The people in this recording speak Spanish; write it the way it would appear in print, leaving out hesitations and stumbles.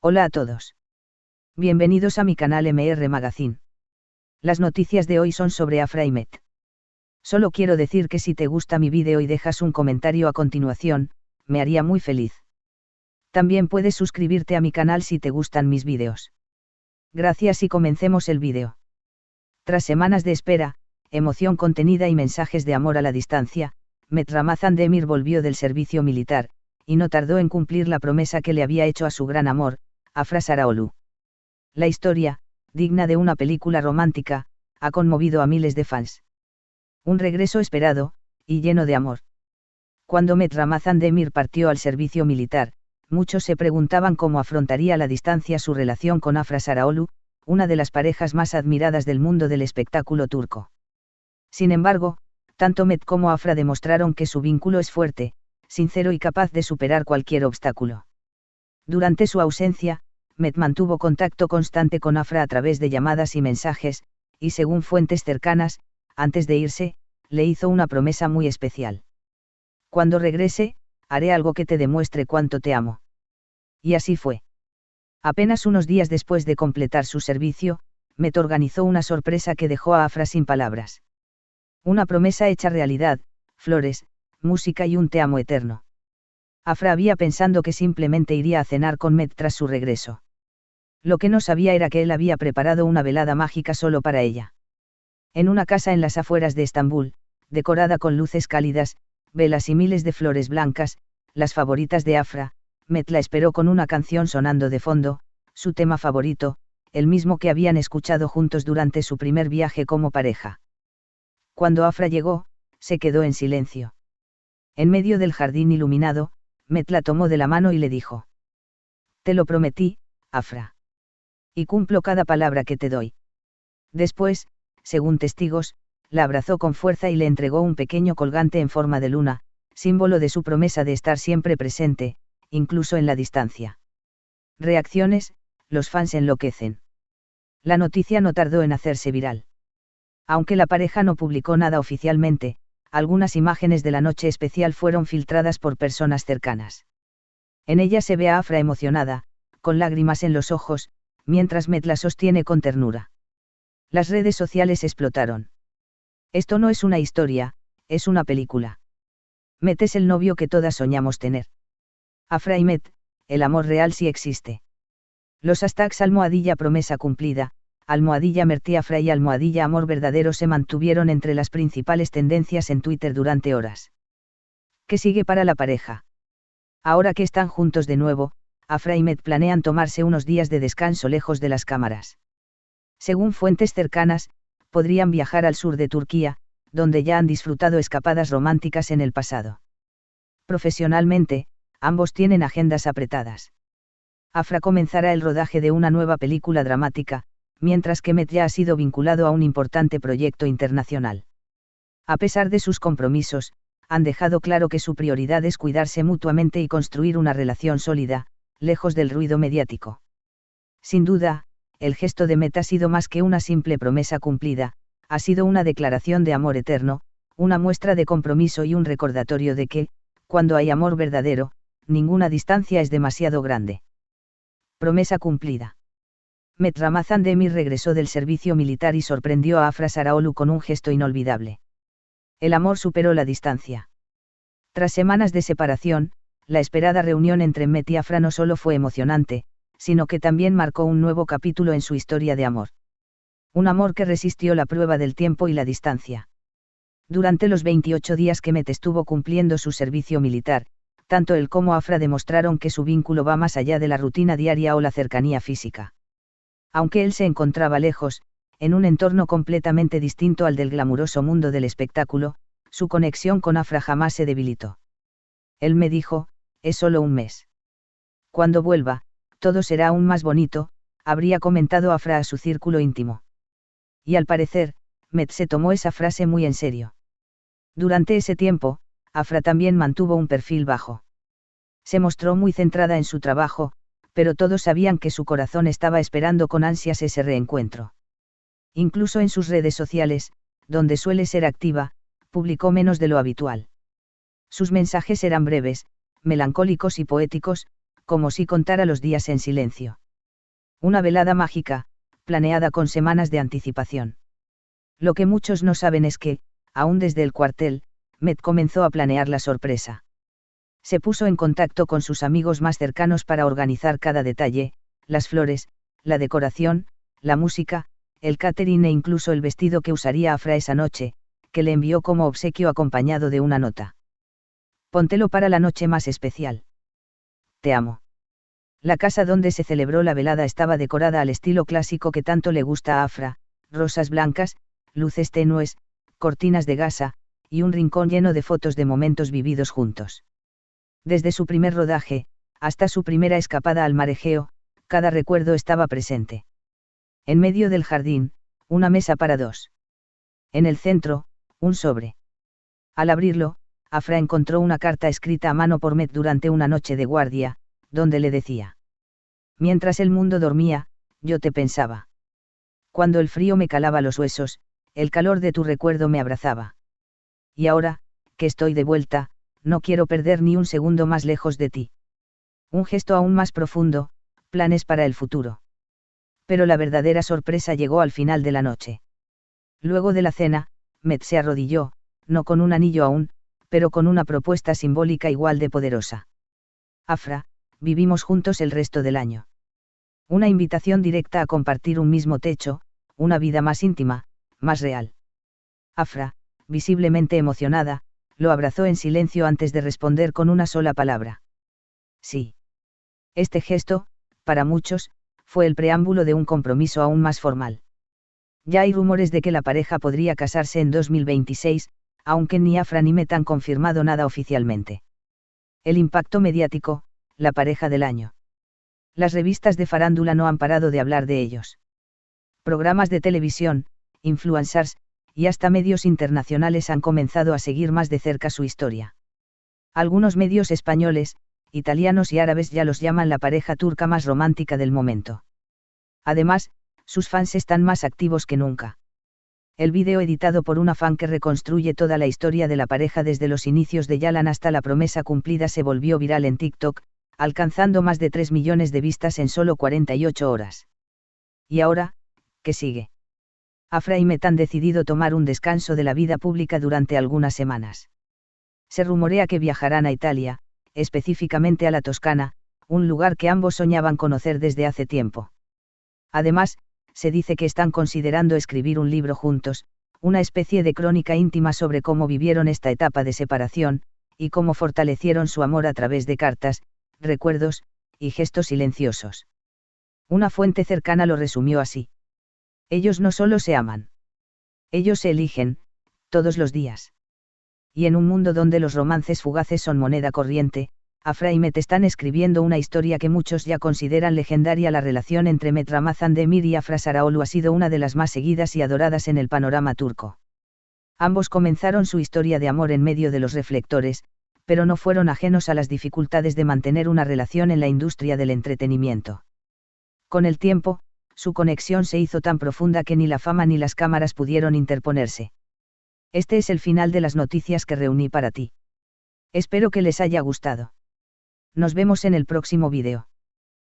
Hola a todos. Bienvenidos a mi canal MR Magazine. Las noticias de hoy son sobre Afra y Met. Solo quiero decir que si te gusta mi vídeo y dejas un comentario a continuación, me haría muy feliz. También puedes suscribirte a mi canal si te gustan mis vídeos. Gracias y comencemos el vídeo. Tras semanas de espera, emoción contenida y mensajes de amor a la distancia, Met Ramazan Demir volvió del servicio militar, y no tardó en cumplir la promesa que le había hecho a su gran amor, Afra Saraolu. La historia, digna de una película romántica, ha conmovido a miles de fans. Un regreso esperado, y lleno de amor. Cuando Met Ramazan Demir partió al servicio militar, muchos se preguntaban cómo afrontaría a la distancia su relación con Afra Saraolu, una de las parejas más admiradas del mundo del espectáculo turco. Sin embargo, tanto Met como Afra demostraron que su vínculo es fuerte, sincero y capaz de superar cualquier obstáculo. Durante su ausencia, Met mantuvo contacto constante con Afra a través de llamadas y mensajes, y según fuentes cercanas, antes de irse, le hizo una promesa muy especial. Cuando regrese, haré algo que te demuestre cuánto te amo. Y así fue. Apenas unos días después de completar su servicio, Met organizó una sorpresa que dejó a Afra sin palabras. Una promesa hecha realidad, flores, música y un te amo eterno. Afra había pensado que simplemente iría a cenar con Met tras su regreso. Lo que no sabía era que él había preparado una velada mágica solo para ella. En una casa en las afueras de Estambul, decorada con luces cálidas, velas y miles de flores blancas, las favoritas de Afra, Met la esperó con una canción sonando de fondo, su tema favorito, el mismo que habían escuchado juntos durante su primer viaje como pareja. Cuando Afra llegó, se quedó en silencio. En medio del jardín iluminado, Met la tomó de la mano y le dijo: «Te lo prometí, Afra. Y cumplo cada palabra que te doy». Después, según testigos, la abrazó con fuerza y le entregó un pequeño colgante en forma de luna, símbolo de su promesa de estar siempre presente, incluso en la distancia. Reacciones: los fans enloquecen. La noticia no tardó en hacerse viral. Aunque la pareja no publicó nada oficialmente, algunas imágenes de la noche especial fueron filtradas por personas cercanas. En ella se ve a Afra emocionada, con lágrimas en los ojos, mientras Met la sostiene con ternura. Las redes sociales explotaron. «Esto no es una historia, es una película. Met es el novio que todas soñamos tener. Afra y Met, el amor real sí existe». Los hashtags #promesa cumplida, #Merti Afra y #amor verdadero se mantuvieron entre las principales tendencias en Twitter durante horas. ¿Qué sigue para la pareja? Ahora que están juntos de nuevo, Afra y Met planean tomarse unos días de descanso lejos de las cámaras. Según fuentes cercanas, podrían viajar al sur de Turquía, donde ya han disfrutado escapadas románticas en el pasado. Profesionalmente, ambos tienen agendas apretadas. Afra comenzará el rodaje de una nueva película dramática, mientras que Met ya ha sido vinculado a un importante proyecto internacional. A pesar de sus compromisos, han dejado claro que su prioridad es cuidarse mutuamente y construir una relación sólida, lejos del ruido mediático. Sin duda, el gesto de Met ha sido más que una simple promesa cumplida, ha sido una declaración de amor eterno, una muestra de compromiso y un recordatorio de que, cuando hay amor verdadero, ninguna distancia es demasiado grande. Promesa cumplida. Met Ramazan Demir regresó del servicio militar y sorprendió a Afra Saraolu con un gesto inolvidable. El amor superó la distancia. Tras semanas de separación, la esperada reunión entre Met y Afra no solo fue emocionante, sino que también marcó un nuevo capítulo en su historia de amor. Un amor que resistió la prueba del tiempo y la distancia. Durante los 28 días que Met estuvo cumpliendo su servicio militar, tanto él como Afra demostraron que su vínculo va más allá de la rutina diaria o la cercanía física. Aunque él se encontraba lejos, en un entorno completamente distinto al del glamuroso mundo del espectáculo, su conexión con Afra jamás se debilitó. Él me dijo: «Es solo un mes. Cuando vuelva, todo será aún más bonito», habría comentado Afra a su círculo íntimo. Y al parecer, Met se tomó esa frase muy en serio. Durante ese tiempo, Afra también mantuvo un perfil bajo. Se mostró muy centrada en su trabajo, pero todos sabían que su corazón estaba esperando con ansias ese reencuentro. Incluso en sus redes sociales, donde suele ser activa, publicó menos de lo habitual. Sus mensajes eran breves, melancólicos y poéticos, como si contara los días en silencio. Una velada mágica, planeada con semanas de anticipación. Lo que muchos no saben es que, aún desde el cuartel, Met comenzó a planear la sorpresa. Se puso en contacto con sus amigos más cercanos para organizar cada detalle, las flores, la decoración, la música, el catering e incluso el vestido que usaría Afra esa noche, que le envió como obsequio acompañado de una nota. Póntelo para la noche más especial. Te amo. La casa donde se celebró la velada estaba decorada al estilo clásico que tanto le gusta a Afra, rosas blancas, luces tenues, cortinas de gasa, y un rincón lleno de fotos de momentos vividos juntos. Desde su primer rodaje, hasta su primera escapada al mar Egeo, cada recuerdo estaba presente. En medio del jardín, una mesa para dos. En el centro, un sobre. Al abrirlo, Afra encontró una carta escrita a mano por Met durante una noche de guardia, donde le decía: mientras el mundo dormía, yo te pensaba. Cuando el frío me calaba los huesos, el calor de tu recuerdo me abrazaba. Y ahora, que estoy de vuelta, no quiero perder ni un segundo más lejos de ti. Un gesto aún más profundo, planes para el futuro. Pero la verdadera sorpresa llegó al final de la noche. Luego de la cena, Met se arrodilló, no con un anillo aún, pero con una propuesta simbólica igual de poderosa. Afra, vivimos juntos el resto del año. Una invitación directa a compartir un mismo techo, una vida más íntima, más real. Afra, visiblemente emocionada, lo abrazó en silencio antes de responder con una sola palabra. Sí. Este gesto, para muchos, fue el preámbulo de un compromiso aún más formal. Ya hay rumores de que la pareja podría casarse en 2026, aunque ni Afra ni Met han confirmado nada oficialmente. El impacto mediático, la pareja del año. Las revistas de farándula no han parado de hablar de ellos. Programas de televisión, influencers, y hasta medios internacionales han comenzado a seguir más de cerca su historia. Algunos medios españoles, italianos y árabes ya los llaman la pareja turca más romántica del momento. Además, sus fans están más activos que nunca. El vídeo editado por una fan que reconstruye toda la historia de la pareja desde los inicios de Yalan hasta la promesa cumplida se volvió viral en TikTok, alcanzando más de 3 millones de vistas en solo 48 horas. ¿Y ahora, qué sigue? Afra y Met han decidido tomar un descanso de la vida pública durante algunas semanas. Se rumorea que viajarán a Italia, específicamente a la Toscana, un lugar que ambos soñaban conocer desde hace tiempo. Además, se dice que están considerando escribir un libro juntos, una especie de crónica íntima sobre cómo vivieron esta etapa de separación, y cómo fortalecieron su amor a través de cartas, recuerdos, y gestos silenciosos. Una fuente cercana lo resumió así. Ellos no solo se aman. Ellos se eligen, todos los días. Y en un mundo donde los romances fugaces son moneda corriente, Afra y Met están escribiendo una historia que muchos ya consideran legendaria. La relación entre Met Ramazan Demir y Afra Saraoglu ha sido una de las más seguidas y adoradas en el panorama turco. Ambos comenzaron su historia de amor en medio de los reflectores, pero no fueron ajenos a las dificultades de mantener una relación en la industria del entretenimiento. Con el tiempo, su conexión se hizo tan profunda que ni la fama ni las cámaras pudieron interponerse. Este es el final de las noticias que reuní para ti. Espero que les haya gustado. Nos vemos en el próximo vídeo.